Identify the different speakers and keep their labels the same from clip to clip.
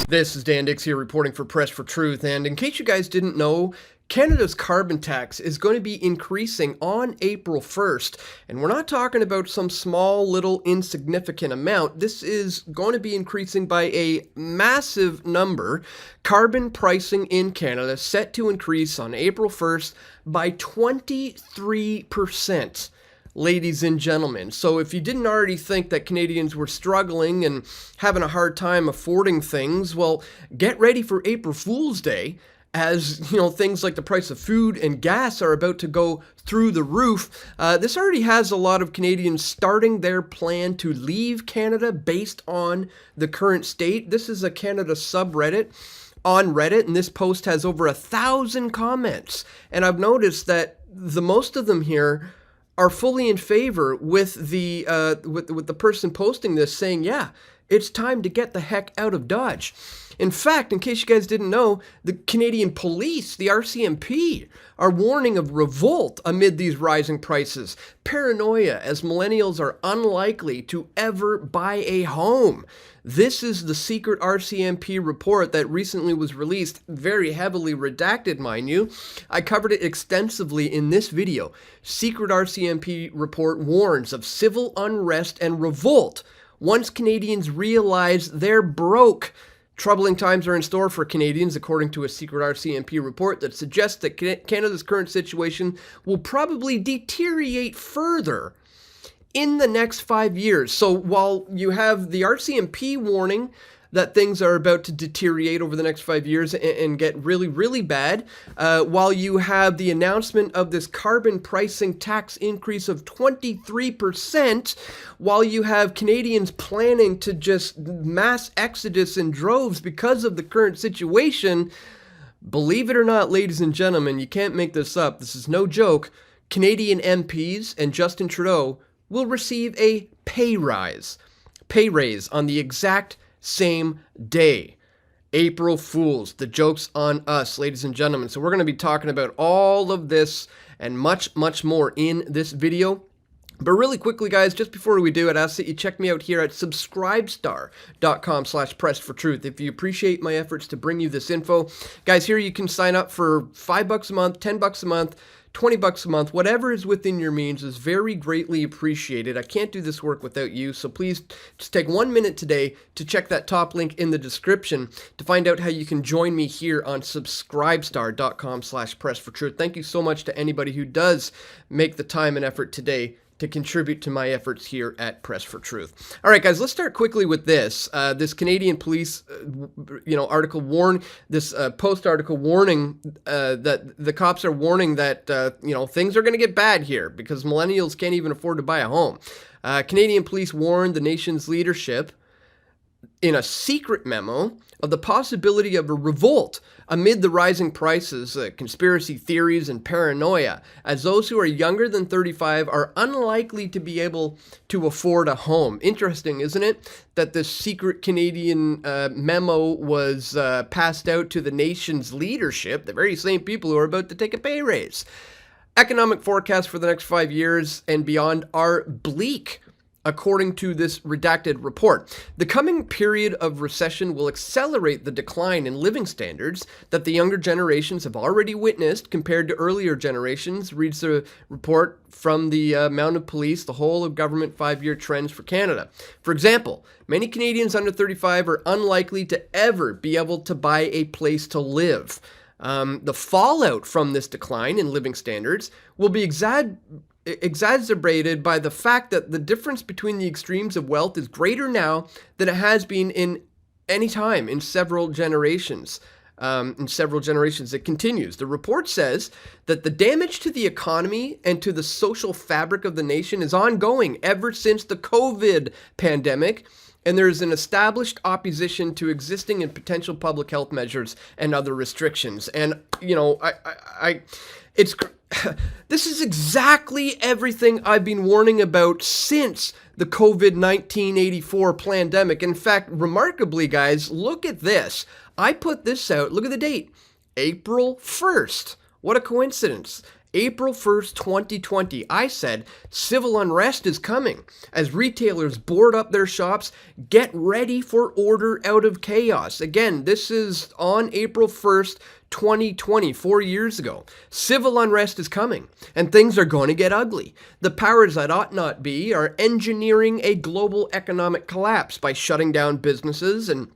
Speaker 1: This is Dan Dix here reporting for Press for Truth, and in case you guys didn't know, Canada's carbon tax is going to be increasing on April 1st, and we're not talking about some small little insignificant amount. This is going to be increasing by a massive number. Carbon pricing in Canada set to increase on April 1st by 23%. Ladies and gentlemen. So if you didn't already think that Canadians were struggling and having a hard time affording things, well, get ready for April Fool's Day, as things like the price of food and gas are about to go through the roof. This already has a lot of Canadians starting their plan to leave Canada based on the current state. This is a Canada subreddit on Reddit, and this post has over 1,000 comments. And I've noticed that the most of them here are fully in favor with the person posting this, saying, yeah, it's time to get the heck out of Dodge. In fact, in case you guys didn't know, the Canadian police, the RCMP, are warning of revolt amid these rising prices. Paranoia, as millennials are unlikely to ever buy a home. This is the secret RCMP report that recently was released, very heavily redacted, mind you. I covered it extensively in this video. Secret RCMP report warns of civil unrest and revolt once Canadians realize they're broke. Troubling times are in store for Canadians, according to a secret RCMP report that suggests that Canada's current situation will probably deteriorate further in the next 5 years. So while you have the RCMP warning that things are about to deteriorate over the next 5 years and get really, really bad, while you have the announcement of this carbon pricing tax increase of 23%, while you have Canadians planning to just mass exodus in droves because of the current situation, believe it or not, ladies and gentlemen, you can't make this up. This is no joke. Canadian MPs and Justin Trudeau will receive a pay raise on the exact same day. April Fools. The joke's on us, ladies and gentlemen. So we're going to be talking about all of this and much, much more in this video. But really quickly, guys, just before we do it, I ask that you check me out here at subscribestar.com/pressfortruth. If you appreciate my efforts to bring you this info, guys, here you can sign up for $5 a month, $10 a month, $20 a month, whatever is within your means is very greatly appreciated. I can't do this work without you, so please just take 1 minute today to check that top link in the description to find out how you can join me here on subscribestar.com/pressfortruth. Thank you so much to anybody who does make the time and effort today to contribute to my efforts here at Press for Truth. All right, guys, let's start quickly with this. This Canadian police, article post article warning that the cops are warning that, things are going to get bad here because millennials can't even afford to buy a home. Canadian police warned the nation's leadership in a secret memo of the possibility of a revolt amid the rising prices, conspiracy theories, and paranoia, as those who are younger than 35 are unlikely to be able to afford a home. Interesting, isn't it, that this secret Canadian memo was passed out to the nation's leadership, the very same people who are about to take a pay raise. Economic forecasts for the next 5 years and beyond are bleak, according to this redacted report. The coming period of recession will accelerate the decline in living standards that the younger generations have already witnessed compared to earlier generations, reads the report from the Mounted Police, the whole of government 5-year trends for Canada. For example, many Canadians under 35 are unlikely to ever be able to buy a place to live. The fallout from this decline in living standards will be exacerbated by the fact that the difference between the extremes of wealth is greater now than it has been in any time in several generations. It continues. The report says that the damage to the economy and to the social fabric of the nation is ongoing ever since the COVID pandemic, and there is an established opposition to existing and potential public health measures and other restrictions. And, this is exactly everything I've been warning about since the COVID-19 84 pandemic. In fact, remarkably, guys, look at this. I put this out, look at the date, April 1st. What a coincidence. April 1st, 2020, I said civil unrest is coming as retailers board up their shops. Get ready for order out of chaos. Again, this is on April 1st, 2020, 4 years ago. Civil unrest is coming, and things are going to get ugly. The powers that ought not be are engineering a global economic collapse by shutting down businesses and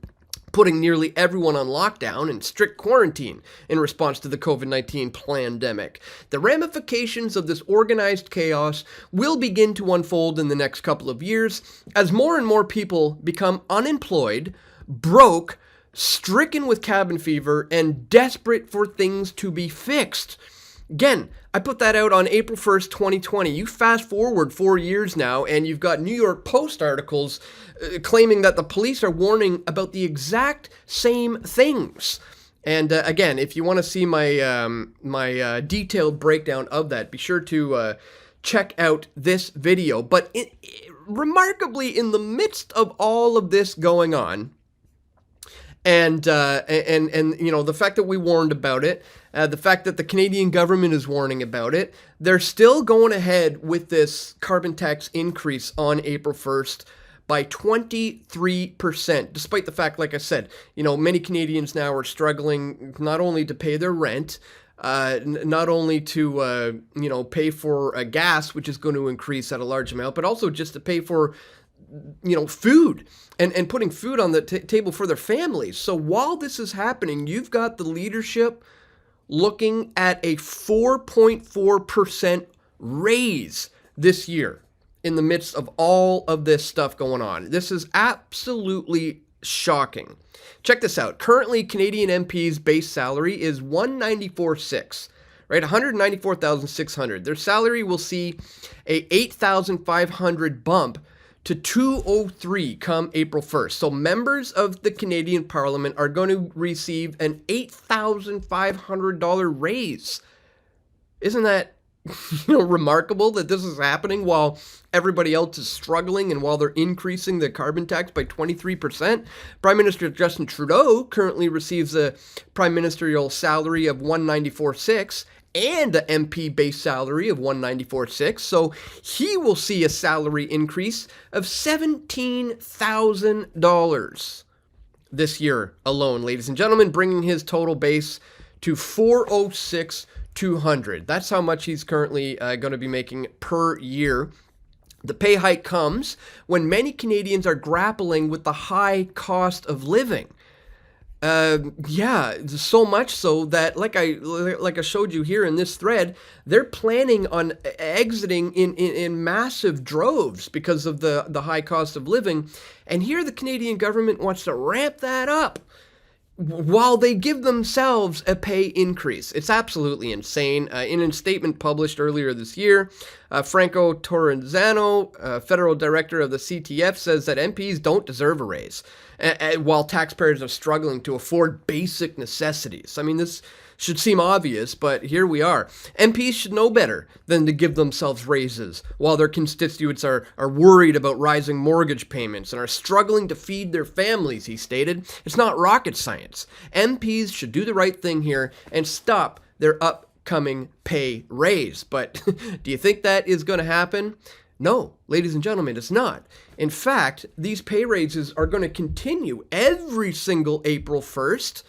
Speaker 1: putting nearly everyone on lockdown and strict quarantine in response to the COVID-19 pandemic. The ramifications of this organized chaos will begin to unfold in the next couple of years as more and more people become unemployed, broke, stricken with cabin fever, and desperate for things to be fixed. Again, I put that out on April 1st, 2020. You fast forward 4 years now, and you've got New York Post articles claiming that the police are warning about the exact same things. And again, if you want to see my detailed breakdown of that, be sure to check out this video. But remarkably, in the midst of all of this going on, and you know, the fact that we warned about it, the fact that the Canadian government is warning about it, they're still going ahead with this carbon tax increase on April 1st by 23%, despite the fact, like I said, you know, many Canadians now are struggling not only to pay their rent, not only to, you know, pay for gas, which is going to increase at a large amount, but also just to pay for, you know, food and putting food on the table for their families. So while this is happening, you've got the leadership looking at a 4.4% raise this year in the midst of all of this stuff going on. This is absolutely shocking. Check this out. Currently, Canadian MPs' base salary is $194,600, right? $194,600. Their salary will see a $8,500 bump to $203 come April 1st. So members of the Canadian Parliament are going to receive an $8,500 raise. Isn't that remarkable that this is happening while everybody else is struggling and while they're increasing the carbon tax by 23%? Prime Minister Justin Trudeau currently receives a prime ministerial salary of $194,600 and an MP base salary of $194,600. So he will see a salary increase of $17,000 this year alone, ladies and gentlemen, bringing his total base to $406,200. That's how much he's currently going to be making per year. The pay hike comes when many Canadians are grappling with the high cost of living. Yeah, so much so that, like I showed you here in this thread, they're planning on exiting in massive droves because of the high cost of living. And here the Canadian government wants to ramp that up while they give themselves a pay increase. It's absolutely insane. In a statement published earlier this year, Franco Torrenzano, federal director of the CTF, says that MPs don't deserve a raise, while taxpayers are struggling to afford basic necessities. I mean, this should seem obvious, but here we are. MPs should know better than to give themselves raises while their constituents are worried about rising mortgage payments and are struggling to feed their families, he stated. It's not rocket science. MPs should do the right thing here and stop their upcoming pay raise. But do you think that is going to happen? No, ladies and gentlemen, it's not. In fact, these pay raises are going to continue every single April 1st,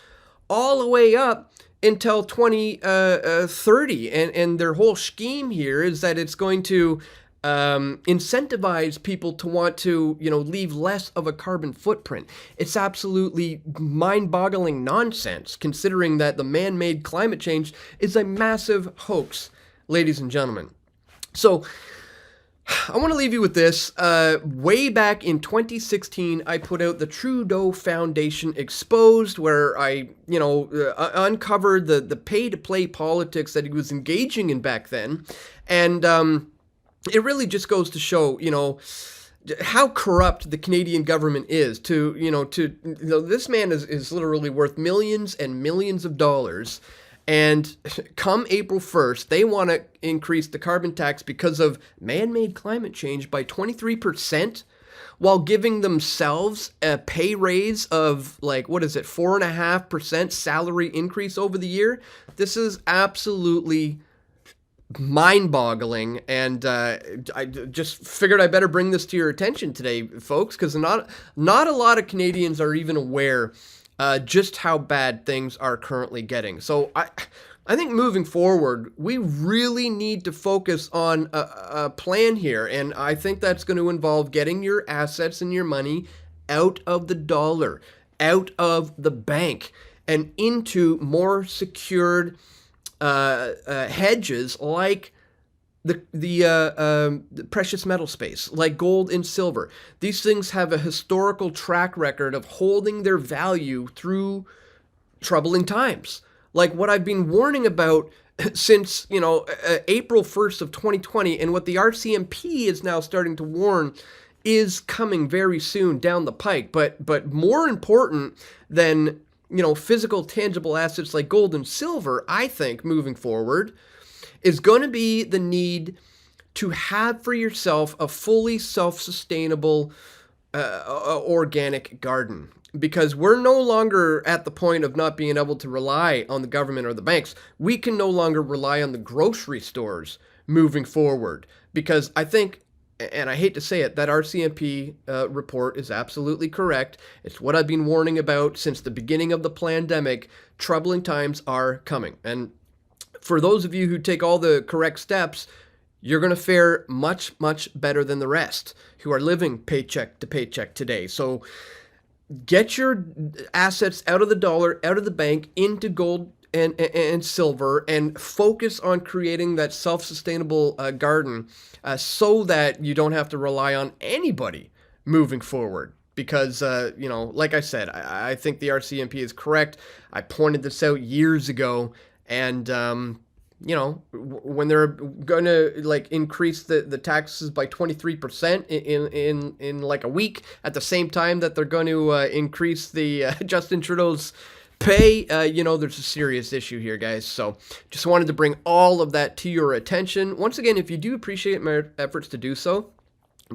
Speaker 1: all the way up until 2030. And their whole scheme here is that it's going to incentivize people to want to, leave less of a carbon footprint. It's absolutely mind-boggling nonsense, considering that the man-made climate change is a massive hoax, ladies and gentlemen. So I want to leave you with this. Way back in 2016, I put out the Trudeau Foundation Exposed, where I, uncovered the pay-to-play politics that he was engaging in back then. And it really just goes to show, how corrupt the Canadian government is. This man is literally worth millions and millions of dollars. And come April 1st, they want to increase the carbon tax because of man-made climate change by 23%, while giving themselves a pay raise of 4.5% salary increase over the year. This is absolutely mind-boggling, and I just figured I better bring this to your attention today, folks, because not a lot of Canadians are even aware just how bad things are currently getting. So I think moving forward, we really need to focus on a plan here, and I think that's going to involve getting your assets and your money out of the dollar, out of the bank, and into more secured hedges like the precious metal space, like gold and silver. These things have a historical track record of holding their value through troubling times. Like what I've been warning about since, April 1st of 2020, and what the RCMP is now starting to warn is coming very soon down the pike. But more important than, physical tangible assets like gold and silver, I think, moving forward, is going to be the need to have for yourself a fully self-sustainable organic garden. Because we're no longer at the point of not being able to rely on the government or the banks. We can no longer rely on the grocery stores moving forward. Because I think, and I hate to say it, that RCMP report is absolutely correct. It's what I've been warning about since the beginning of the pandemic. Troubling times are coming. And for those of you who take all the correct steps, you're going to fare much, much better than the rest who are living paycheck to paycheck today. So get your assets out of the dollar, out of the bank, into gold and silver, and focus on creating that self-sustainable garden so that you don't have to rely on anybody moving forward. Because, like I said, I think the RCMP is correct. I pointed this out years ago, and when they're going to increase the taxes by 23% in like a week, at the same time that they're going to increase the Justin Trudeau's pay, there's a serious issue here, guys. So just wanted to bring all of that to your attention. Once again, if you do appreciate my efforts to do so,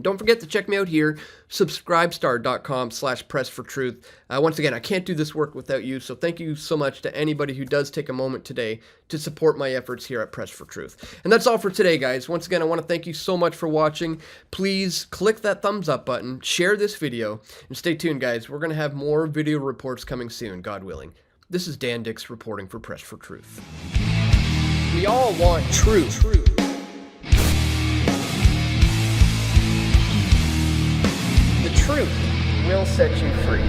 Speaker 1: don't forget to check me out here, subscribestar.com/pressfortruth. Once again, I can't do this work without you, so thank you so much to anybody who does take a moment today to support my efforts here at Press for Truth. And that's all for today, guys. Once again, I want to thank you so much for watching. Please click that thumbs up button, share this video, and stay tuned, guys. We're going to have more video reports coming soon, God willing. This is Dan Dix reporting for Press for Truth. We all want truth. The truth will set you free.